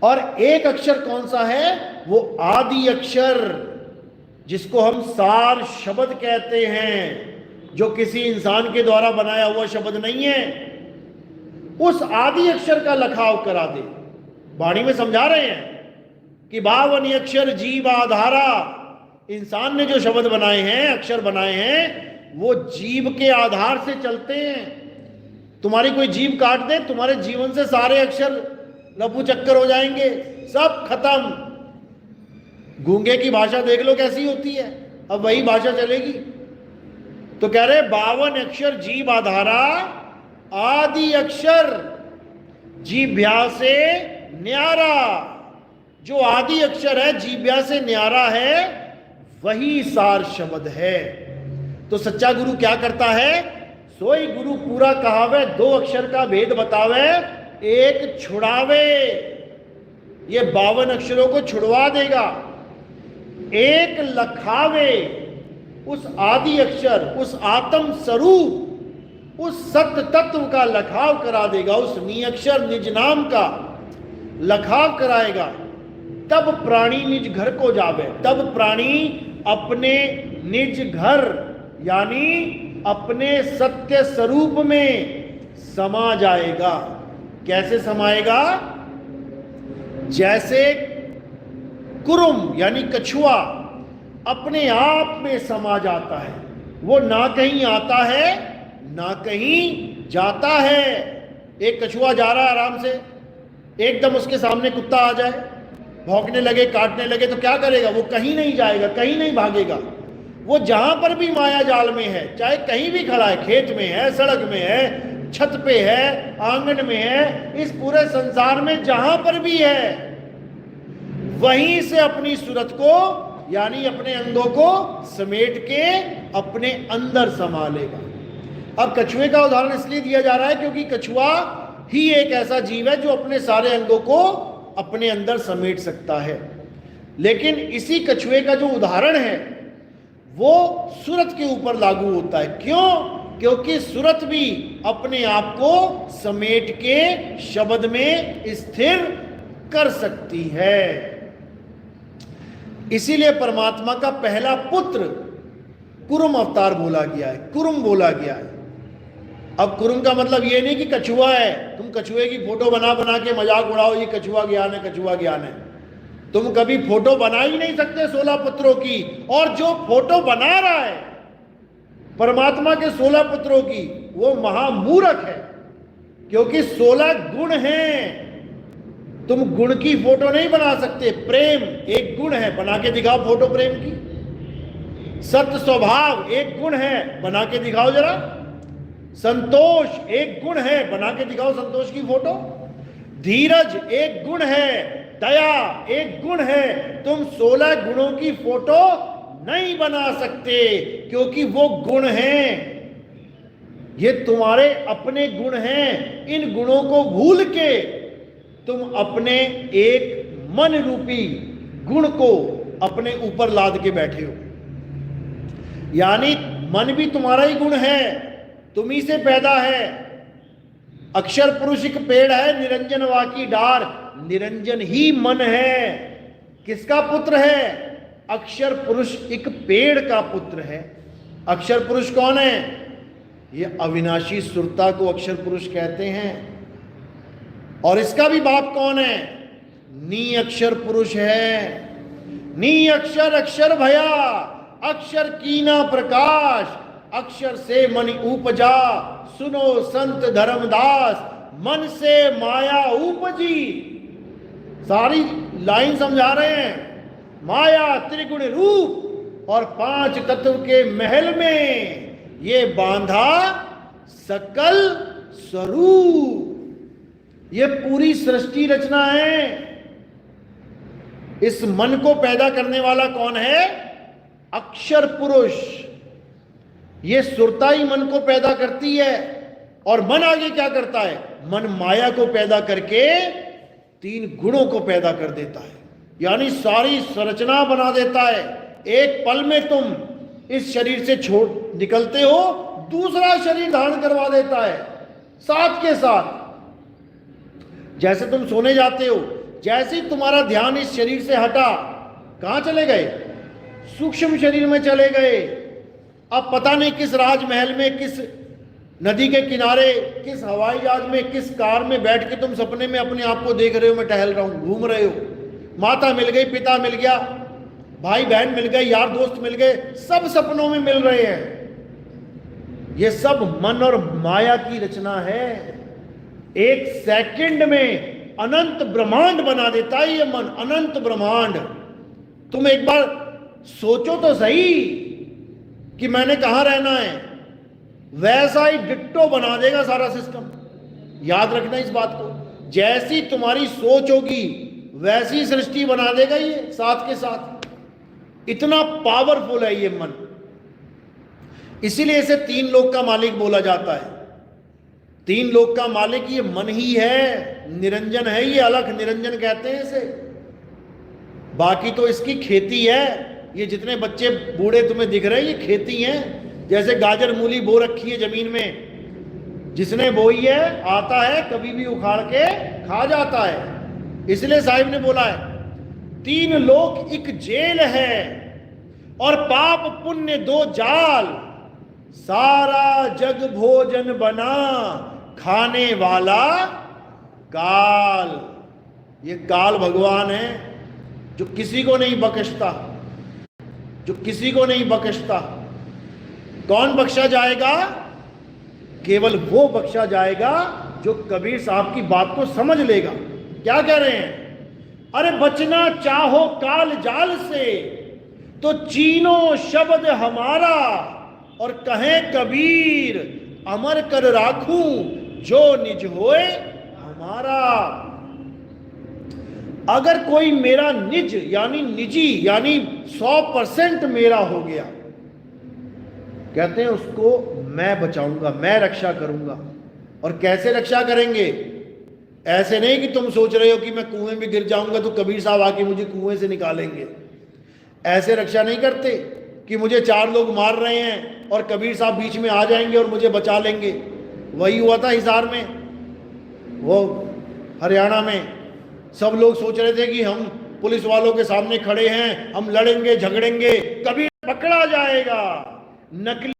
और एक अक्षर कौन सा है? वो आदि अक्षर, जिसको हम सार शब्द कहते हैं, जो किसी इंसान के द्वारा बनाया हुआ शब्द नहीं है। उस आदि अक्षर का लखाव करा दे। वाणी में समझा रहे हैं कि 52 अक्षर जीव आधारा। इंसान ने जो शब्द बनाए हैं, अक्षर बनाए हैं, वो जीव के आधार से चलते हैं। तुम्हारी कोई जीव काट दे, तुम्हारे जीवन से सारे अक्षर लपू चक्कर हो जाएंगे, सब खत्म। गूंगे की भाषा देख लो कैसी होती है, अब वही भाषा चलेगी। तो कह रहे 52 अक्षर जीव आधारा, आदि अक्षर जीभ्या से न्यारा। जो आदि अक्षर है, जीभ्या से न्यारा है, वही सार शब्द है। तो सच्चा गुरु क्या करता है? सोई गुरु पूरा कहावे, 2 अक्षर का भेद बतावे, एक छुड़ावे। ये 52 अक्षरों को छुड़वा देगा। एक लखावे, उस आदि अक्षर, उस आत्म स्वरूप, उस सत्य तत्व का लखाव करा देगा। उस नी अक्षर निज नाम का लखाव कराएगा। तब प्राणी निज घर को जावे। तब प्राणी अपने निज घर, यानी अपने सत्य स्वरूप में समा जाएगा। कैसे समाएगा? जैसे कुरुम यानी कछुआ अपने आप में समा जाता है। वो ना कहीं आता है ना कहीं जाता है। एक कछुआ जा रहा है आराम से, एकदम उसके सामने कुत्ता आ जाए, भौंकने लगे, काटने लगे, तो क्या करेगा? वो कहीं नहीं जाएगा, कहीं नहीं भागेगा। वो जहां पर भी माया जाल में है, चाहे कहीं भी खड़ा है, खेत में है, सड़क में है, छत पे है, आंगन में है, इस पूरे संसार में जहां पर भी है, वहीं से अपनी सूरत को यानी अपने अंगों को समेट के अपने अंदर समा लेगा। अब कछुए का उदाहरण इसलिए दिया जा रहा है क्योंकि कछुआ ही एक ऐसा जीव है जो अपने सारे अंगों को अपने अंदर समेट सकता है। लेकिन इसी कछुए का जो उदाहरण है वो सूरत के ऊपर लागू होता है। क्यों? क्योंकि सूरत भी अपने आप को समेट के शब्द में स्थिर कर सकती है। इसीलिए परमात्मा का पहला पुत्र कुरुम अवतार बोला गया है, कुरुम बोला गया है। अब कुरुम का मतलब ये नहीं कि कछुआ है, तुम कछुए की फोटो बना बना के मजाक उड़ाओ, ये कछुआ ज्ञान है, कछुआ ज्ञान है। तुम कभी फोटो बना ही नहीं सकते 16 पुत्रों की। और जो फोटो बना रहा है परमात्मा के 16 पुत्रों की, वो महामूर्ख है, क्योंकि 16 गुण हैं। तुम गुण की फोटो नहीं बना सकते। प्रेम एक गुण है, बना के दिखाओ फोटो प्रेम की। सत्य स्वभाव एक गुण है, बना के दिखाओ जरा। संतोष एक गुण है, बना के दिखाओ संतोष की फोटो। धीरज एक गुण है, दया एक गुण है। तुम 16 गुणों की फोटो नहीं बना सकते, क्योंकि वो गुण हैं, ये तुम्हारे अपने गुण हैं। इन गुणों को भूल के तुम अपने एक मन रूपी गुण को अपने ऊपर लाद के बैठे हो। यानी मन भी तुम्हारा ही गुण है, तुम ही से पैदा है। अक्षर पुरुष एक पेड़ है, निरंजन वाकी डार, निरंजन ही मन है। किसका पुत्र है? अक्षर पुरुष एक पेड़ का पुत्र है। अक्षर पुरुष कौन है? ये अविनाशी सुरता को अक्षर पुरुष कहते हैं। और इसका भी बाप कौन है? नी अक्षर पुरुष है। नी अक्षर अक्षर भया, अक्षर कीना प्रकाश, अक्षर से मन उपजा, सुनो संत धर्मदास, मन से माया उपजी। सारी लाइन समझा रहे हैं। माया त्रिगुण रूप और 5 तत्व के महल में ये बांधा सकल स्वरूप। ये पूरी सृष्टि रचना है। इस मन को पैदा करने वाला कौन है? अक्षर पुरुष। ये सुरता ही मन को पैदा करती है। और मन आगे क्या करता है? मन माया को पैदा करके 3 गुणों को पैदा कर देता है, यानी सारी संरचना बना देता है। एक पल में तुम इस शरीर से छोड़ निकलते हो, दूसरा शरीर धारण करवा देता है साथ के साथ। जैसे तुम सोने जाते हो जैसे ही तुम्हारा ध्यान इस शरीर से हटा, कहां चले गए? सूक्ष्म शरीर में चले गए। अब पता नहीं किस राजमहल में, किस नदी के किनारे, किस हवाई जहाज में, किस कार में बैठ के तुम सपने में अपने आप को देख रहे हो, मैं टहल रहा हूं, घूम रहे हो। माता मिल गई, पिता मिल गया, भाई बहन मिल गए, यार दोस्त मिल गए, सब सपनों में मिल रहे हैं। ये सब मन और माया की रचना है। एक सेकंड में अनंत ब्रह्मांड बना देता है ये मन, अनंत ब्रह्मांड। तुम एक बार सोचो तो सही कि मैंने कहां रहना है, वैसा ही डिट्टो बना देगा सारा सिस्टम। याद रखना इस बात को, जैसी तुम्हारी सोच होगी वैसी सृष्टि बना देगा ये साथ के साथ। इतना पावरफुल है ये मन। इसीलिए इसे तीन लोक का मालिक बोला जाता है। तीन लोक का मालिक ये मन ही है, निरंजन है ये, अलख निरंजन कहते हैं इसे। बाकी तो इसकी खेती है। ये जितने बच्चे बूढ़े तुम्हें दिख रहे हैं ये खेती हैं। जैसे गाजर मूली बो रखी है जमीन में, जिसने बोई है आता है, कभी भी उखाड़ के खा जाता है। इसलिए साहिब ने बोला है, तीन लोक एक जेल है और पाप पुण्य दो जाल, सारा जग भोजन बना खाने वाला काल। ये काल भगवान है जो किसी को नहीं बख्शता, जो किसी को नहीं बख्शता। कौन बख्शा जाएगा? केवल वो बख्शा जाएगा जो कबीर साहब की बात को समझ लेगा। क्या कह रहे हैं? अरे बचना चाहो काल जाल से तो चीनो शब्द हमारा, और कहे कबीर अमर कर राखूं जो निज होए हमारा। अगर कोई मेरा निज यानी निजी यानी 100% मेरा हो गया, कहते हैं उसको मैं बचाऊंगा, मैं रक्षा करूंगा। और कैसे रक्षा करेंगे? ऐसे नहीं कि तुम सोच रहे हो कि मैं कुएं में गिर जाऊंगा तो कबीर साहब आके मुझे कुएं से निकालेंगे। ऐसे रक्षा नहीं करते कि मुझे 4 लोग मार रहे हैं और कबीर साहब बीच में आ जाएंगे और मुझे बचा लेंगे। वही हुआ था हिसार में, वो हरियाणा में। सब लोग सोच रहे थे कि हम पुलिस वालों के सामने खड़े हैं, हम लड़ेंगे झगड़ेंगे, कबीर पकड़ा जाएगा। नकली